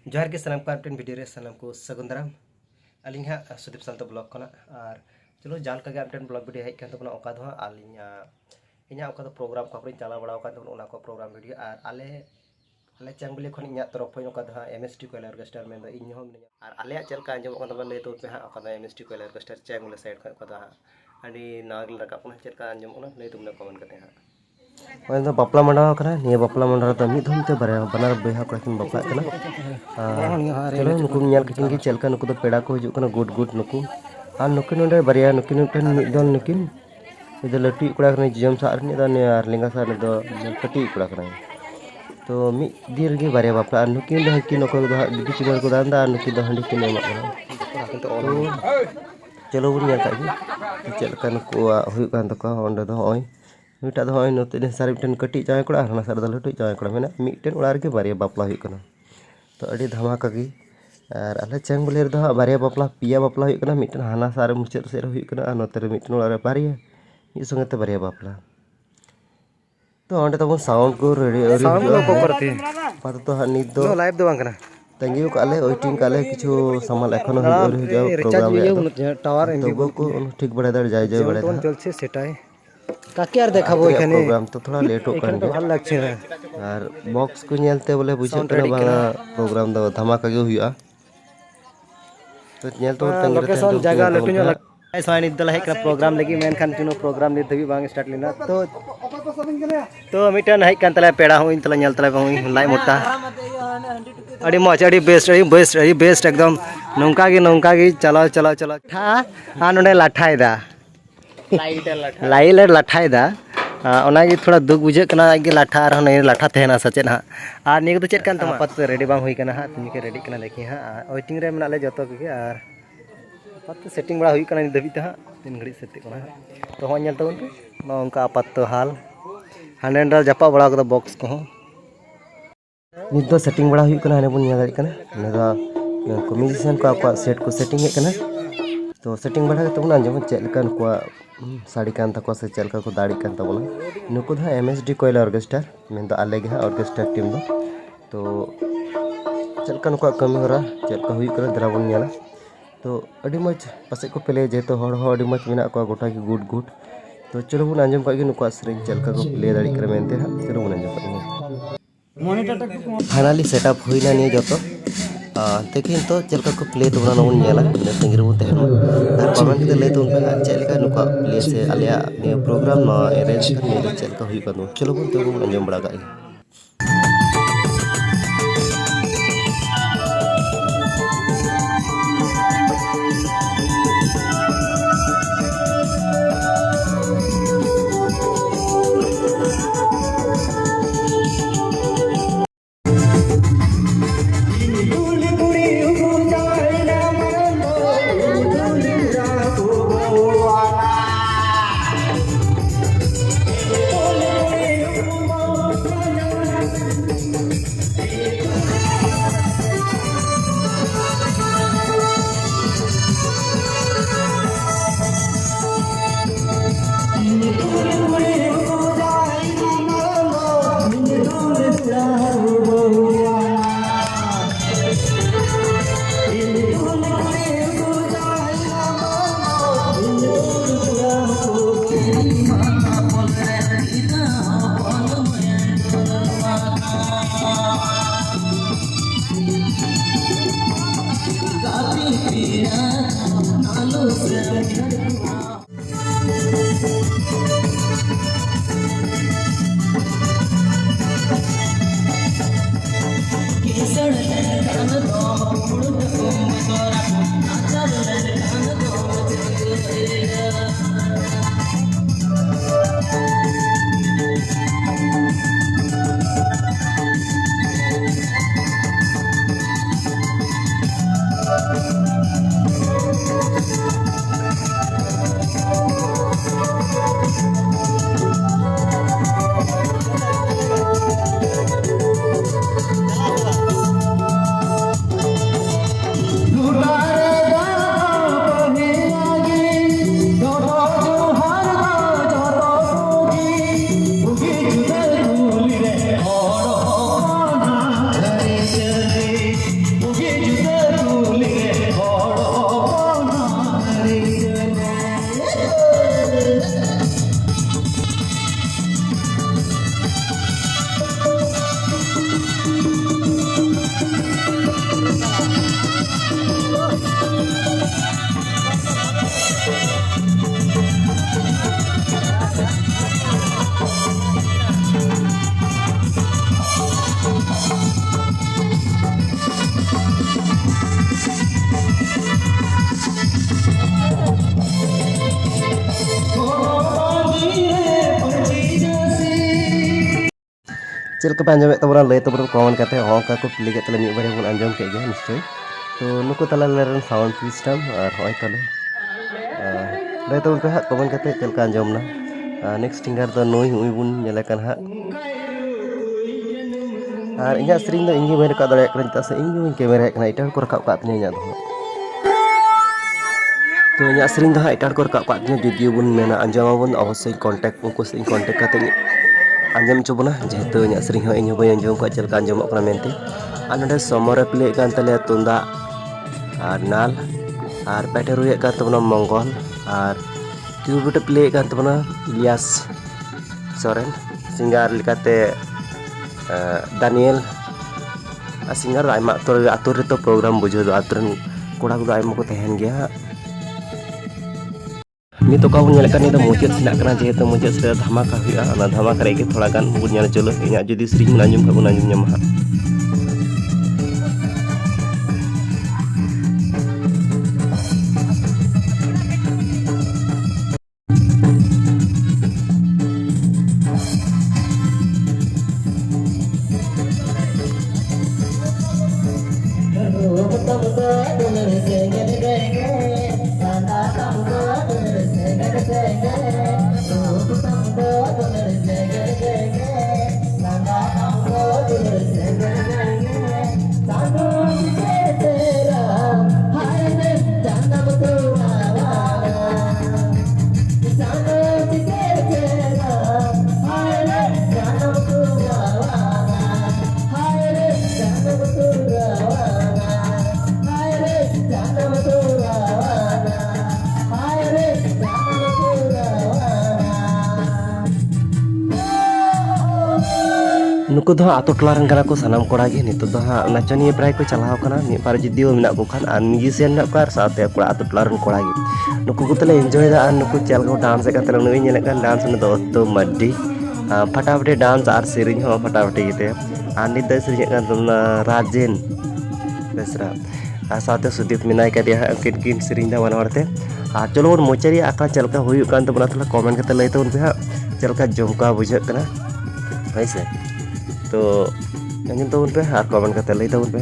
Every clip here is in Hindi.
जोहार के सानाम को अपडेट वीडियो रे सानाम को सगुन दाराम अलिंग हा सुदीप साल्तो ब्लॉग खना और चलो जाल का अपडेट ब्लॉग वीडियो हेज कान तबना ओका दो अलिंग इना ओका दो प्रोग्राम को अपनी चला बड़ा ओका दो ओना को प्रोग्राम वीडियो और आले चैंगबले खन इना तरफ होय ओका दो एमएसटी कोयल ऑर्केस्ट्रा में दो इन हम और आले चलका अंजम ओका दो ले तो पे हा ओका दो एमएसटी कोयल ऑर्केस्ट्रा चैंगबले साइड खन ओका दो अडी नागल रकाब ना चलका अंजम ओना ले तुमने कमेंट करते हैं वन तो बापला मंडा कना निये बापला मंडा तो मिद धमते बारे बनार बेहा कड़किन बापला कना चलो नुकु ᱧᱮᱞ किन की चलका नुकु तो पेड़ा को हिजुक कना गुड गुड नुकु और नुकु नोंडे बारिया नुकु नुकन मिद दल नुकिन इदो लटुई कुड़ा कना जम सा रनि दा ने आर लेंगा सा दो कटुई कुड़ा कना तो मिद दिर गे बारिया बापला नुकिन दो हकी नको दो बिदि चिनर को दांदा नुकिन दो हंडी किन एमा कना तो चलो बुन ᱧᱮल कागी चलका नुकु हुई कान तको ओंडे दो होय मिटा दो होय नोते सारे मिटन कटी जाय कोड़ा हना सारे दल लटुई जाय कोड़ा मेना मिटन उड़ा रे बारिया बापला हुई कना तो अड़ी धमाका गी और आले चैंगबले दो बारिया बापला पिया बापला हुई कना मिटन हाना सारे मुचाद से हुई कना और नोते मिटन उड़ा रे बारिया मिद संगे ते बारिया बापला तो ओंडे तबन साउंड को रेडी साउंड को करते पात तो नित दो लाइव दो बांग कना तंगी काले वेटिंग काले किछु सामान एखनो हुई जाओ प्रोग्राम टावर तो को ठीक बड़ा दर जाय जाय बड़ा चलছে সেটাই काके यार देखा वो एखाने प्रोग्राम तो थोड़ा लेट हो कन भाल लागছে और बॉक्स को नेलते बोले बुझे कना बांगा प्रोग्राम दो धमाका गे हुआ तो नेल तो लोकेशन जगह लटु ᱧᱚᱜ लाग साइन इदल है का प्रोग्राम लगी मेन खान चुनो प्रोग्राम नि धबी बांग स्टार्ट लेना तो मिटन है कान तला पेड़ा हो इन तला नेल तला बांग लाई मोटा अड़ी मौज अड़ी बेस्ट एकदम नौका गे चला था आ नोडे लाठायदा लाइट लाठायदा ओनागी थोड़ा दुख बुझे कना गे लाठा आर नै लाठा तेना सचेन हा आर निग तो चेत कान तमा पत रेडी बांग हुई कना हा तुम के रेडी कना देखी हा वेटिंग रे मना ले जतो के आर पत सेटिंग बड़ा हुई कना दबी ता तीन घड़ी सेट कना तो हो नेल तबन नोंका पत हाल हंडेंडल जपा बड़ा को बॉक्स को नित दो सेटिंग बड़ा हुई कना ने बन नेल दाड़ी कना ने दा कम्युनिकेशन को आपका सेट को सेटिंग है कना तो सेटिंग बड़ा के तबन अंजम चेलका को साड़ी कान तको से चलका को दाड़ी कान तबना नुकु दा एमएसडी कोयल ऑर्केस्ट्रा मेन दो आले गे ऑर्केस्ट्रा टीम दो तो चलका नुकु कमी होरा चलका हुई कर द्रावन नेला तो अडी मच पासे को प्ले जे तो हड़ अडी मच मेना को गोटा की गुड तो चलो बुन अंजम का नुकु सरिंग चलका को प्ले दाड़ी कर मेनते हा चलो बुन अंजम का मॉनिटर फाइनली सेटअप हुईना नहीं जतो देखिन तो चलका को प्ले तबना नबन नेला संगिर बो तहनो और कमेंट के ले तो चलका नुका प्ले से आलिया ने प्रोग्राम न अरेंज कर चलका हुई कनो चलो बन तो अंजम बड़ा गाई Kisah चल के आंजम तबना लय तबन कमेंट करते हॉका को प्ले के तले मिट बारे बन आंजम के गया निश्चय तो नुको तला लेरन साउंड सिस्टम और होय तले लय तबन पे हा कमेंट करते चल का आंजम ना नेक्स्ट सिंगर तो नोई हुई बुन नेले kan ha और इन्या स्ट्रिंग दो इंगी मेरे का दड़े करन तासे इंगी कैमरा कना इटा को रकाब का तने nya दो तो इन्या स्ट्रिंग दो हा इटा को रकाब का तने जुदियो बुन मेना आंजम बुन अवश्य कांटेक्ट उनको से कांटेक्ट करते आंजम चुबना जेहेतु इन्या स्ट्रिंग हो इंगी बय आंजम को चल का आंजम कना मेनते आ नडे समरे प्ले कान तले तुंदा और नाल और बैटर हुए का तबना मंगल और कीबोर्ड प्ले कान तबना इलियास सोरेन सिंगर लिकाते दानियल सिंगर आयमा आतुर रे तो प्रोग्राम बुझो दो आतुरन कोड़ा को आयमा को तहन गया नितो का बुन नेलका नि तो मुचाद सिना कना जेहेतु मुचाद से धमाका हुआ ना धमाका रे के थोड़ा गान बुन नेल चलो इन्या जुदी स्ट्रिंग नांजम का बुन नांजम ᱧᱟᱢᱟ नुको दो आतो टलारन कना को सनाम कोड़ा गे नितो दो हा नाचनिया प्राय को चलाव कना नि पार जुदियो मेना को खान आन म्यूजिशियन ना कार साथे कोड़ा आतो टलारन कोड़ा गे नुको को तले एंजॉय दा आन नुको चल को डांस का तले नुई नेले kan डांस न दो तो मड्डी फटाफटे डांस आर सेरिंग हो फटाफटे गिते आन नि द सेरिंग kan तुमना राजेन बेसरा साथे सुदीप मिनाय का दिया किन किन सेरिंग दा वन हरते आ चलो मोचरी आका चलका हुई कान तो बना थोड़ा कमेंट करते लई तो उन पे चलका जमका बुझे कना ऐसे तो अंजम तो उन पे हार कमेंट करते लई तो उन पे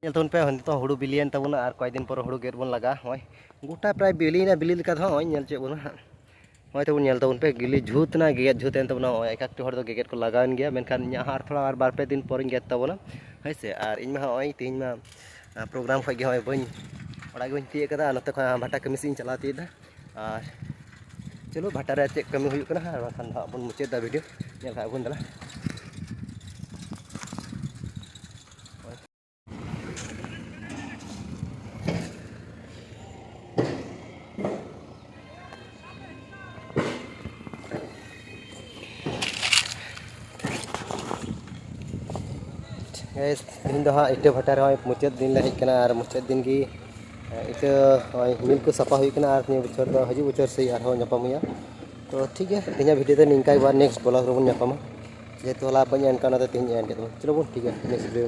Nyelton pe hon to hudu bilian tabuna ar koi din por hudu ger bon laga hoy goटा प्राय बिली ना बिली लेका होय nyel चे बोना होय तो nyel tabun pe gili झूत ना गेट झूत एन tabuna होय एक हर तो गेट को लगान गया मेनखान nya har थोड़ा और बार पे दिन पर गेट tabuna होय से आर इन मा होय तीन मा प्रोग्राम खय गे होय बन ओड़ा गे ती कदा नते खय भाटा कमी सिन चला ती दा आर चलो भाटा रे चे कमी हुयु कना आर खान अपन मुचे दा वीडियो नेल खा बन दला guys दिन दो हाँ इटे भटार होय मुचाद दिन ले हेकना आर मुचाद दिन की इटे होय मिल को सफा हुई कना आर नि बछर दो हजू बछर से आर हो नपामया तो ठीक है तिना वीडियो तो निंका बार नेक्स्ट ब्लॉग रो बन नपामा जे तोला बन एन काना तो तिन एन के चलो बोन ठीक है नेक्स्ट वीडियो